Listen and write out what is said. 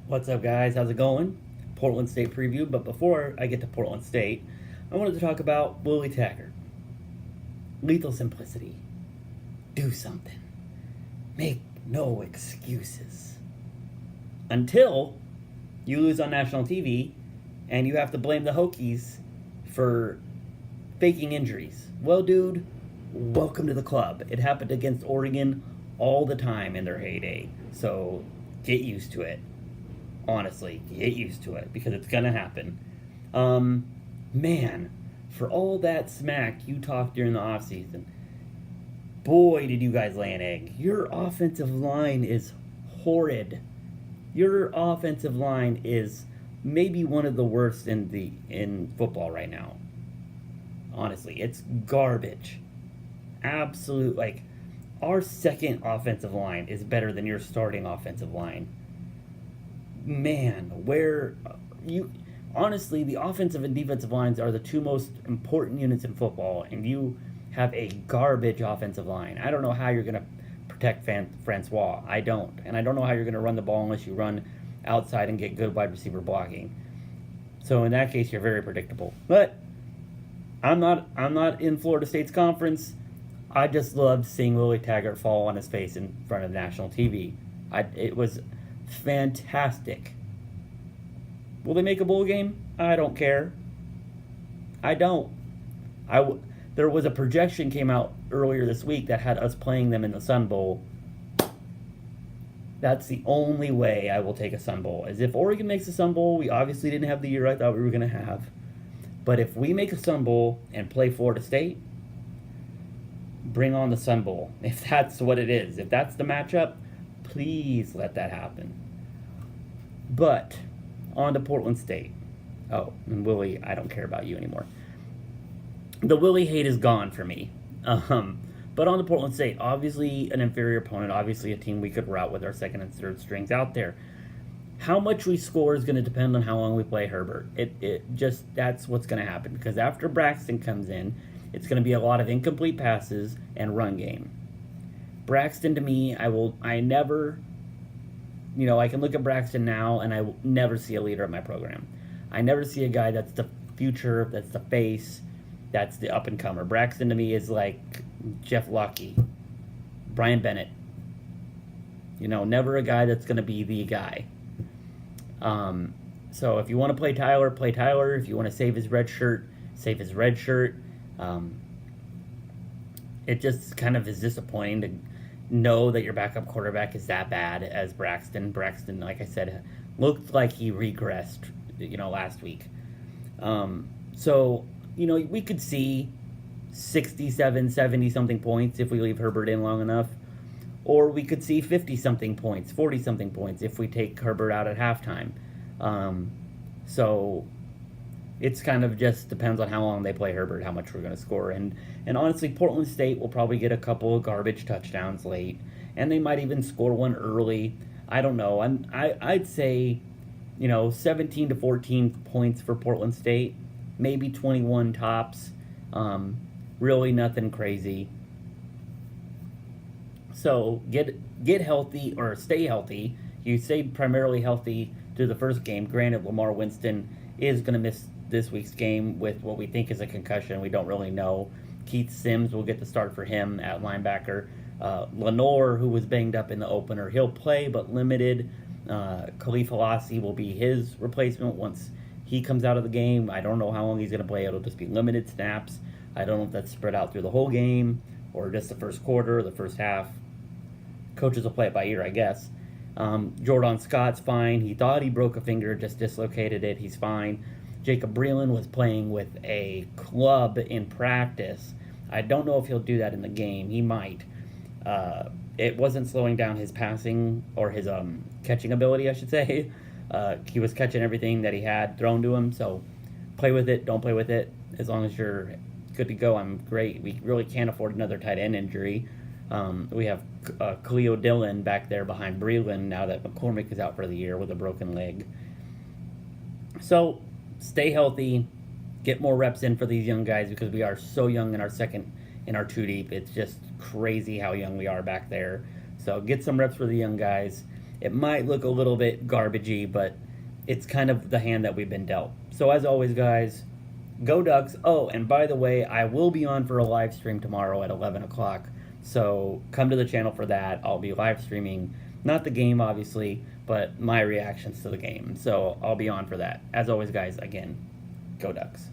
What's up, guys? How's it going? Portland State preview. But before I get to Portland State, I wanted to talk about Willie Taggart. Lethal simplicity. Do something. Make no excuses. Until you lose on national TV and you have to blame the Hokies for faking injuries. Well, dude, welcome to the club. It happened against Oregon all the time in their heyday. So get used to it. Honestly, get used to it because it's gonna happen. Man, for all that smack you talked during the offseason, boy, did you guys lay an egg. Your offensive line is horrid. Your offensive line is maybe one of the worst in football right now. Honestly, it's garbage. Absolute, like, our second offensive line is better than your starting offensive line. Man, where you honestly, the offensive and defensive lines are the two most important units in football, and you have a garbage offensive line. I don't know how you're going to protect FSwho. I don't. And I don't know how you're going to run the ball unless you run outside and get good wide receiver blocking. So in that case, you're very predictable. But I'm not in Florida State's conference. I just loved seeing Willie Taggart fall on his face in front of national TV. It was fantastic. Will they make a bowl game? I don't care. I don't. There was a projection came out earlier this week that had us playing them in the Sun Bowl. That's the only way I will take a Sun Bowl. As if Oregon makes a Sun Bowl, we obviously didn't have the year I thought we were going to have. But if we make a Sun Bowl and play Florida State, bring on the Sun Bowl. If that's what it is. If that's the matchup, please let that happen. But on to Portland State. Oh, and Willie, I don't care about you anymore. The Willie hate is gone for me. But on to Portland State, obviously an inferior opponent, obviously a team we could route with our second and third strings out there. How much we score is going to depend on how long we play Herbert. That's what's going to happen, because after Braxton comes in, it's going to be a lot of incomplete passes and run game. Braxton, to me, I never, I can look at Braxton now and I will never see a leader of my program. I never see a guy that's the future, that's the face, that's the up-and-comer. Braxton, to me, is like Jeff Lucky, Brian Bennett. Never a guy that's going to be the guy. So if you want to play Tyler, play Tyler. If you want to save his red shirt, save his red shirt. It just kind of is disappointing to know that your backup quarterback is that bad as Braxton. Braxton, like I said, looked like he regressed, last week. So, we could see 67, 70-something points if we leave Herbert in long enough. Or we could see 50-something points, 40-something points if we take Herbert out at halftime. So it's kind of just depends on how long they play Herbert, how much we're going to score. And honestly, Portland State will probably get a couple of garbage touchdowns late. And they might even score one early. I don't know. I'd say, 17 to 14 points for Portland State. Maybe 21 tops. Really nothing crazy. So get healthy or stay healthy. You stayed primarily healthy through the first game. Granted, Lamar Winston is going to miss this week's game with what we think is a concussion. We don't really know. Keith Sims will get the start for him at linebacker. Lenore, who was banged up in the opener, he'll play but limited. Khalif Halassi will be his replacement once he comes out of the game. I don't know how long he's going to play. It'll just be limited snaps. I don't know if that's spread out through the whole game or just the first quarter or the first half. Coaches will play it by ear, I guess. Jordan Scott's fine. He thought he broke a finger, just dislocated it. He's fine. Jacob Breland was playing with a club in practice. I don't know if he'll do that in the game. He might. It wasn't slowing down his passing or his catching ability, I should say. He was catching everything that he had thrown to him. So play with it, don't play with it. As long as you're good to go, I'm great. We really can't afford another tight end injury. We have Cleo Dillon back there behind Breland now that McCormick is out for the year with a broken leg. So stay healthy, get more reps in for these young guys because we are so young in our two deep. It's just crazy how young we are back there. So get some reps for the young guys. It might look a little bit garbagey, but it's kind of the hand that we've been dealt. So as always, guys, go Ducks. Oh, and by the way, I will be on for a live stream tomorrow at 11 o'clock. So come to the channel for that. I'll be live streaming, not the game, obviously, but my reactions to the game. So I'll be on for that. As always, guys, again, go Ducks.